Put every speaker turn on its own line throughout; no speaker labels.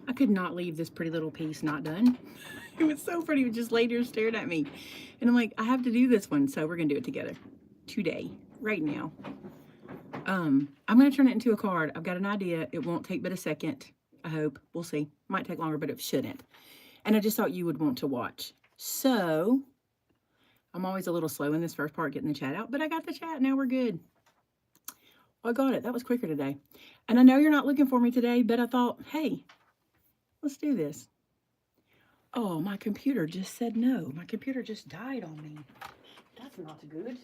I could not leave this pretty little piece not done. It was so pretty. It just laid here stared at me. And I'm like, I have to do this one. So we're going to do it together today, right now. I'm going to turn it into a card. I've got an idea. It won't take but a second. I hope. We'll see. Might take longer, but it shouldn't. And I just thought you would want to watch. So I'm always a little slow in this first part getting the chat out, but I got the chat. Now we're good. Oh, I got it. That was quicker today. And I know you're not looking for me today, but I thought, hey, let's do this. Oh, my computer just said no. My computer just died on me. That's not good.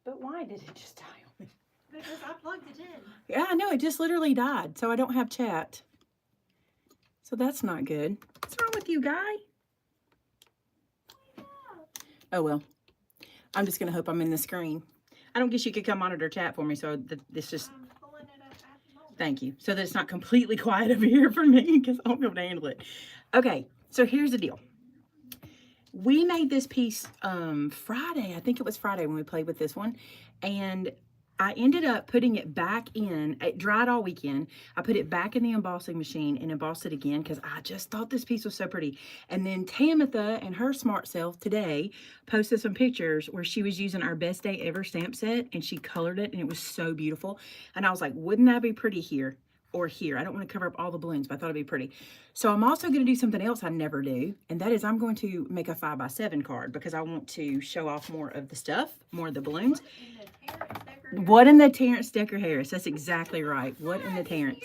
But why did it just die on me?
Because I plugged it in.
Yeah, I know. It just literally died, so I don't have chat. So that's not good. What's wrong with you, guy? Oh, well. I'm just going to hope I'm in the screen. I don't guess you could come monitor chat for me, so this just...
I'm pulling it up at the moment.
Thank you. So that it's not completely quiet over here for me, because I won't be able to handle it. Okay, so here's the deal. We made this piece Friday. I think it was Friday when we played with this one. And I ended up putting it back in. It dried all weekend. I put it back in the embossing machine and embossed it again because I just thought this piece was so pretty. And then Tamitha and her smart self today posted some pictures where she was using our Best Day Ever stamp set and she colored it and it was so beautiful. And I was like, wouldn't that be pretty here? Or here. I don't want to cover up all the balloons, but I thought it'd be pretty. So I'm also going to do something else I never do, and that is I'm going to make a 5x7 card because I want to show off more of the stuff, more of the balloons. What in the Terrence Decker Harris? That's exactly right. What in the Terrence?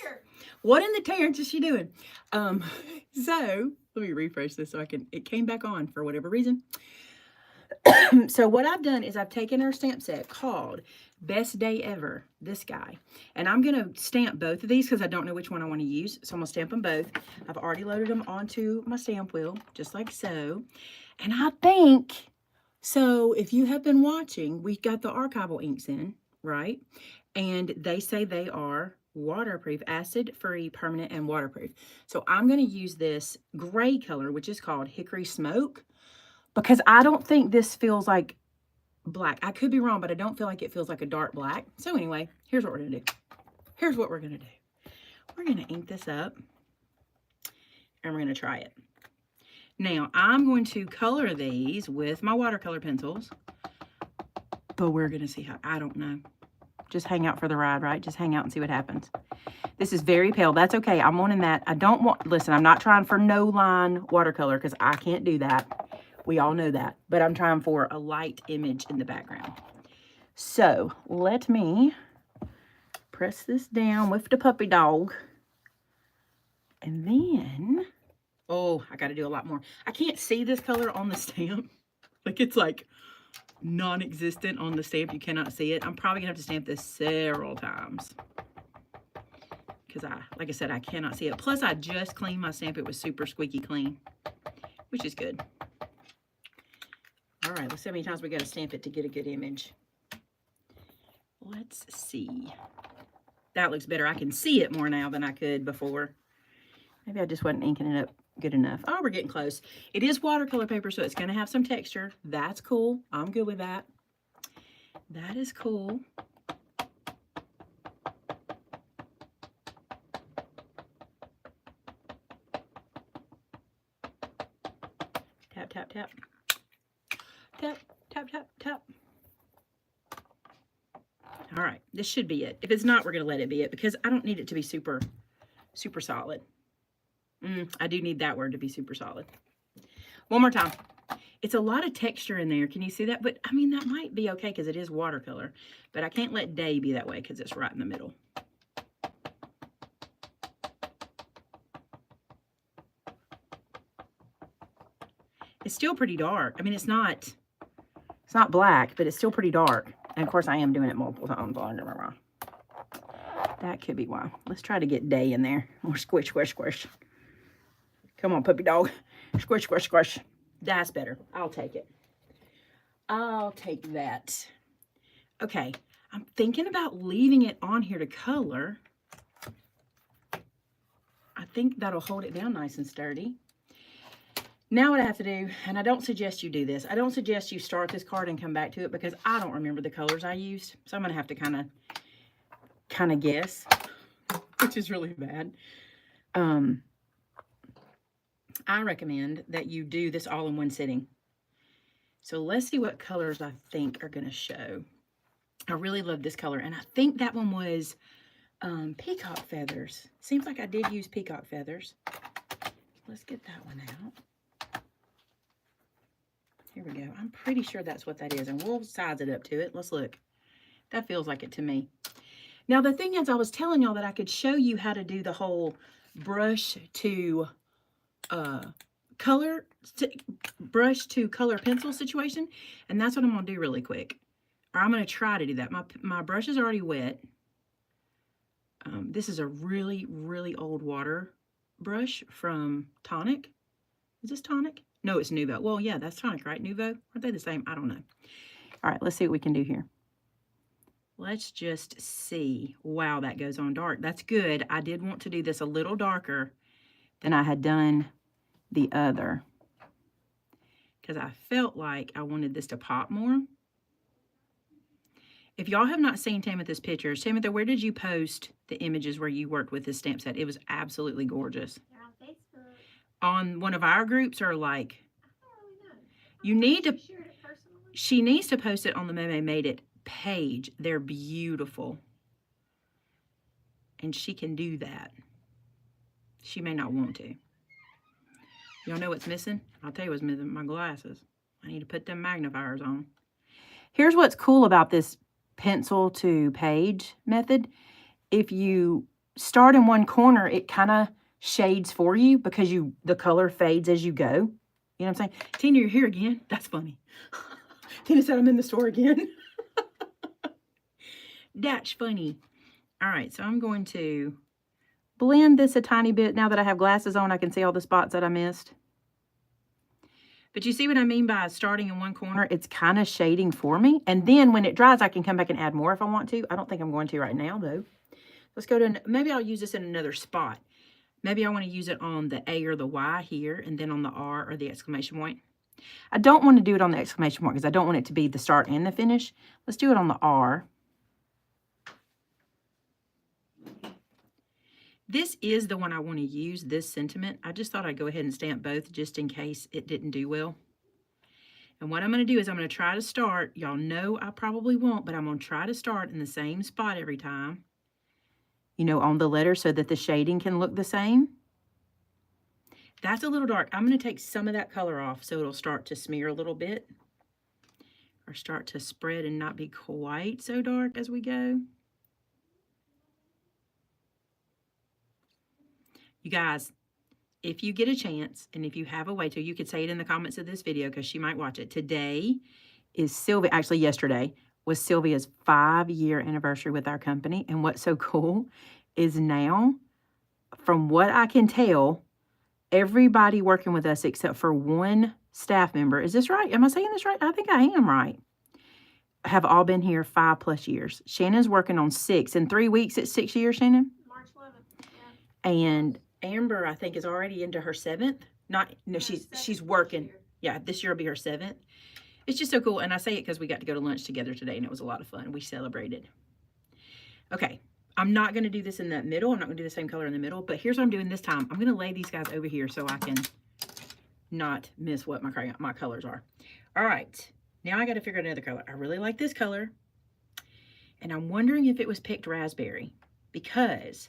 What in the Terrence is she doing? So let me refresh this so I can, it came back on for whatever reason. So what I've done is I've taken her stamp set called Best Day Ever, this guy. And I'm going to stamp both of these because I don't know which one I want to use. So I'm going to stamp them both. I've already loaded them onto my stamp wheel, just like so. And I think, so if you have been watching, we got the archival inks in, right? And they say they are waterproof, acid-free, permanent, and waterproof. So I'm going to use this gray color, which is called Hickory Smoke, because I don't think this feels like black. I could be wrong, but I don't feel like it feels like a dark black. So anyway, here's what we're going to do. Here's what we're going to do. We're going to ink this up, and we're going to try it. Now, I'm going to color these with my watercolor pencils, but we're going to see how, I don't know. Just hang out for the ride, right? Just hang out and see what happens. This is very pale. That's okay. I'm wanting that. I don't want, listen, I'm not trying for no line watercolor because I can't do that. We all know that, but I'm trying for a light image in the background. So let me press this down with the puppy dog. And then, oh, I got to do a lot more. I can't see this color on the stamp. Like it's like non-existent on the stamp. You cannot see it. I'm probably gonna have to stamp this several times because like I said, I cannot see it. Plus I just cleaned my stamp. It was super squeaky clean, which is good. All right, let's see how many times we got to stamp it to get a good image. Let's see. That looks better. I can see it more now than I could before. Maybe I just wasn't inking it up good enough. Oh, we're getting close. It is watercolor paper, so it's going to have some texture. That's cool. I'm good with that. That is cool. Tap, tap, tap. Tap, tap, tap, tap. All right, this should be it. If it's not, we're going to let it be it because I don't need it to be super, super solid. I do need that word to be super solid. One more time. It's a lot of texture in there. Can you see that? But, I mean, that might be okay because it is watercolor. But I can't let day be that way because it's right in the middle. It's still pretty dark. I mean, it's not black, but it's still pretty dark. And, of course, I am doing it multiple times. That could be why. Let's try to get day in there. Or squish, squish, squish. Come on, puppy dog. Squish, squish, squish. That's better. I'll take it. I'll take that. Okay. I'm thinking about leaving it on here to color. I think that'll hold it down nice and sturdy. Now what I have to do, and I don't suggest you do this. I don't suggest you start this card and come back to it because I don't remember the colors I used. So I'm going to have to kind of guess, which is really bad. I recommend that you do this all in one sitting. So let's see what colors I think are going to show. I really love this color, and I think that one was peacock feathers. Seems like I did use peacock feathers. Let's get that one out. Here we go. I'm pretty sure that's what that is, and we'll size it up to it. Let's look. That feels like it to me. Now, the thing is, I was telling y'all that I could show you how to do the whole brush to color pencil situation, and that's what I'm going to do really quick. Or I'm going to try to do that. My brush is already wet. This is a really, really old water brush from Tonic. Is this Tonic? No, it's Nuvo. Well, yeah, that's Tonic, right? Nuvo? Aren't they the same? I don't know. All right, let's see what we can do here. Let's just see. Wow, that goes on dark. That's good. I did want to do this a little darker than I had done the other, because I felt like I wanted this to pop more. If y'all have not seen Tamitha's pictures, Tamitha, where did you post the images where you worked with this stamp set? It was absolutely gorgeous.
They're on Facebook.
On one of our groups, or like?
I don't really know.
You need to.
She shared it personally.
She needs to post it on the Maymay Made It page. They're beautiful. And she can do that. She may not want to. Y'all know what's missing? I'll tell you what's missing. My glasses. I need to put them magnifiers on. Here's what's cool about this pencil to page method. If you start in one corner, it kind of shades for you because the color fades as you go. You know what I'm saying? Tina, you're here again? That's funny. Tina said I'm in the store again. That's funny. All right, so I'm going to blend this a tiny bit. Now that I have glasses on, I can see all the spots that I missed. But you see what I mean by starting in one corner? It's kind of shading for me. And then when it dries, I can come back and add more if I want to. I don't think I'm going to right now, though. Let's go to, maybe I'll use this in another spot. Maybe I want to use it on the A or the Y here, and then on the R or the exclamation point. I don't want to do it on the exclamation point because I don't want it to be the start and the finish. Let's do it on the R. This is the one I want to use, this sentiment. I just thought I'd go ahead and stamp both just in case it didn't do well. And what I'm going to do is I'm going to try to start. Y'all know I probably won't, but I'm going to try to start in the same spot every time. You know, on the letter so that the shading can look the same. That's a little dark. I'm going to take some of that color off so it'll start to smear a little bit. Or start to spread and not be quite so dark as we go. You guys, if you get a chance, and if you have a way to, you could say it in the comments of this video because she might watch it. Today is Sylvia, actually yesterday, was Sylvia's 5-year anniversary with our company. And what's so cool is now, from what I can tell, everybody working with us except for one staff member, is this right? Am I saying this right? I think I am right. Have all been here 5+ years. Shannon's working on 6. In 3 weeks, it's 6 years, Shannon?
March 11th. Yeah.
And Amber, I think, is already into her 7th. She's working. Yeah, this year will be her 7th. It's just so cool. And I say it because we got to go to lunch together today, and it was a lot of fun. We celebrated. Okay, I'm not going to do this in the middle. I'm not going to do the same color in the middle. But here's what I'm doing this time. I'm going to lay these guys over here so I can not miss what my colors are. All right, now I got to figure out another color. I really like this color. And I'm wondering if it was picked raspberry, because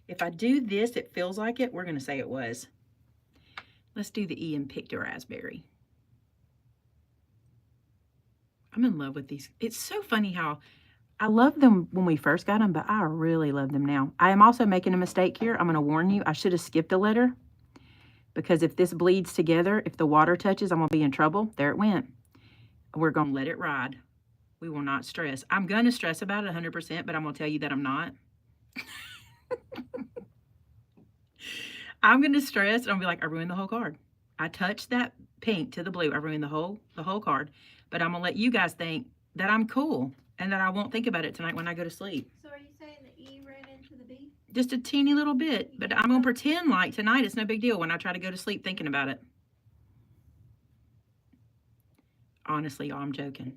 if I do this, it feels like it. We're going to say it was. Let's do the E and picked a raspberry. I'm in love with these. It's so funny how I loved them when we first got them, but I really love them now. I am also making a mistake here. I'm going to warn you. I should have skipped a letter, because if this bleeds together, if the water touches, I'm going to be in trouble. There it went. We're going to let it ride. We will not stress. I'm going to stress about it 100%, but I'm going to tell you that I'm not. I'm going to stress, and I'll be like, I ruined the whole card. I touched that pink to the blue. I ruined the whole card. But I'm going to let you guys think that I'm cool and that I won't think about it tonight when I go to sleep.
So are you saying the E ran into the B?
Just a teeny little bit. But I'm going to pretend like tonight it's no big deal when I try to go to sleep thinking about it. Honestly, y'all, I'm joking.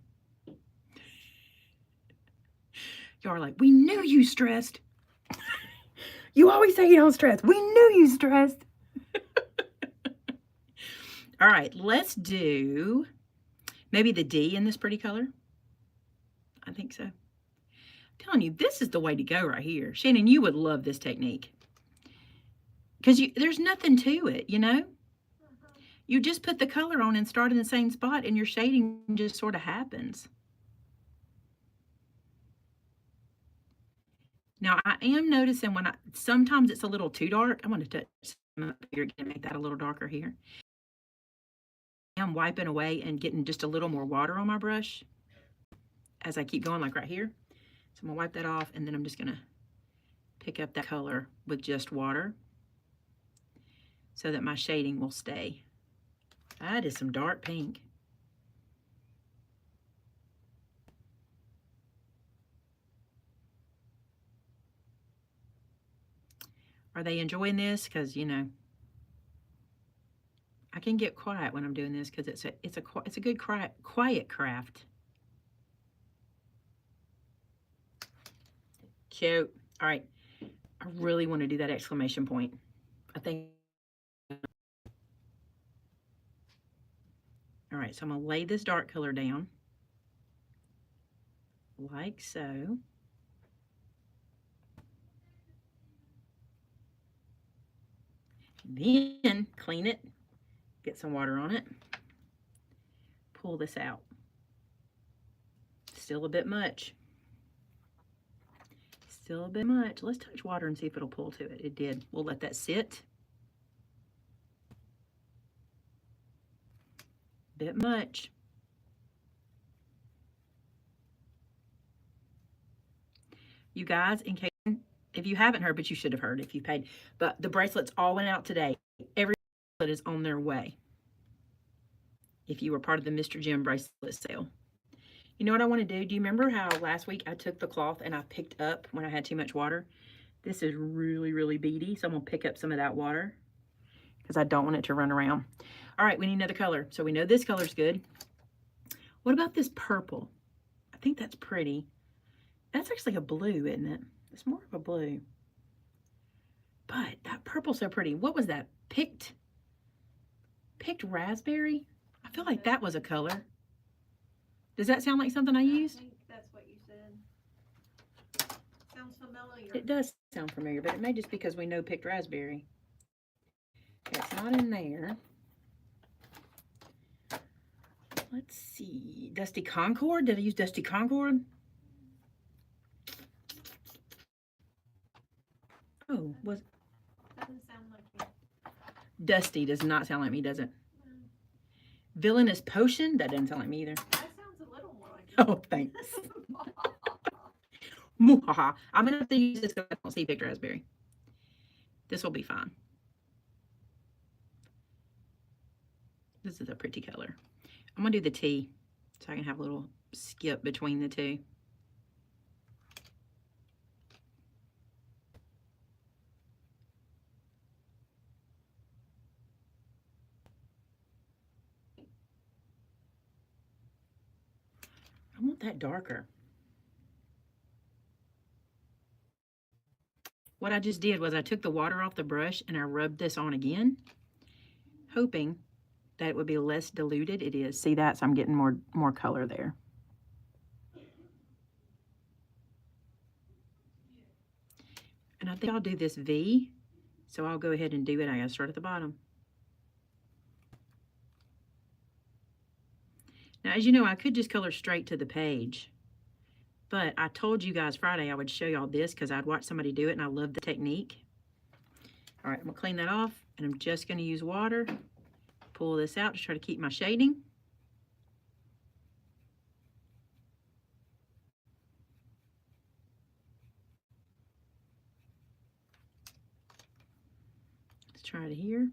Y'all are like, we knew you stressed. You always say you don't stress. We knew you stressed. All right, let's do maybe the D in this pretty color. I think so. I'm telling you, this is the way to go right here. Shannon, you would love this technique. Because there's nothing to it, you know? You just put the color on and start in the same spot, and your shading just sort of happens. Now, I am noticing sometimes it's a little too dark. I'm going to touch some up here again, make that a little darker here. I'm wiping away and getting just a little more water on my brush as I keep going, like right here. So I'm going to wipe that off, and then I'm just going to pick up that color with just water so that my shading will stay. That is some dark pink. Are they enjoying this? Because, you know, I can get quiet when I'm doing this because it's a good quiet craft. Cute. All right. I really want to do that exclamation point. I think. All right, so I'm going to lay this dark color down like so. Then clean it, get some water on it, pull this out. Still a bit much. Still a bit much. Let's touch water and see if it'll pull to it. It did. We'll let that sit. Bit much. You guys, in case, if you haven't heard, but you should have heard if you paid, but the bracelets all went out today. Every bracelet is on their way. If you were part of the Mr. Jim bracelet sale. You know what I want to do? Do you remember how last week I took the cloth and I picked up when I had too much water? This is really, really beady, so I'm going to pick up some of that water because I don't want it to run around. All right, we need another color. So we know this color's good. What about this purple? I think that's pretty. That's actually a blue, isn't it? It's more of a blue. But that purple's so pretty. What was that? Picked raspberry? I feel like that was a color. Does that sound like something I used?
I think that's what you said. Sounds familiar.
It does sound familiar, but it may just be because we know picked raspberry. It's not in there. Let's see. Dusty Concord? Did I use Dusty Concord? Oh,
Doesn't sound like me.
Dusty does not sound like me, does it?
No.
Villainous Potion? That doesn't sound like me either.
That sounds a little more like me.
Oh, thanks. Muhaha. I'm going to have to use this because I don't see picked raspberry. This will be fine. This is a pretty color. I'm going to do the T so I can have a little skip between the two. I want that darker. What I just did was I took the water off the brush and I rubbed this on again, hoping that it would be less diluted. It is. See that? So I'm getting more color there. And I think I'll do this V. So I'll go ahead and do it. I gotta start at the bottom. Now, as you know, I could just color straight to the page. But I told you guys Friday I would show y'all this because I'd watched somebody do it and I love the technique. All right, I'm going to clean that off and I'm just going to use water. Pull this out to try to keep my shading. Let's try it here.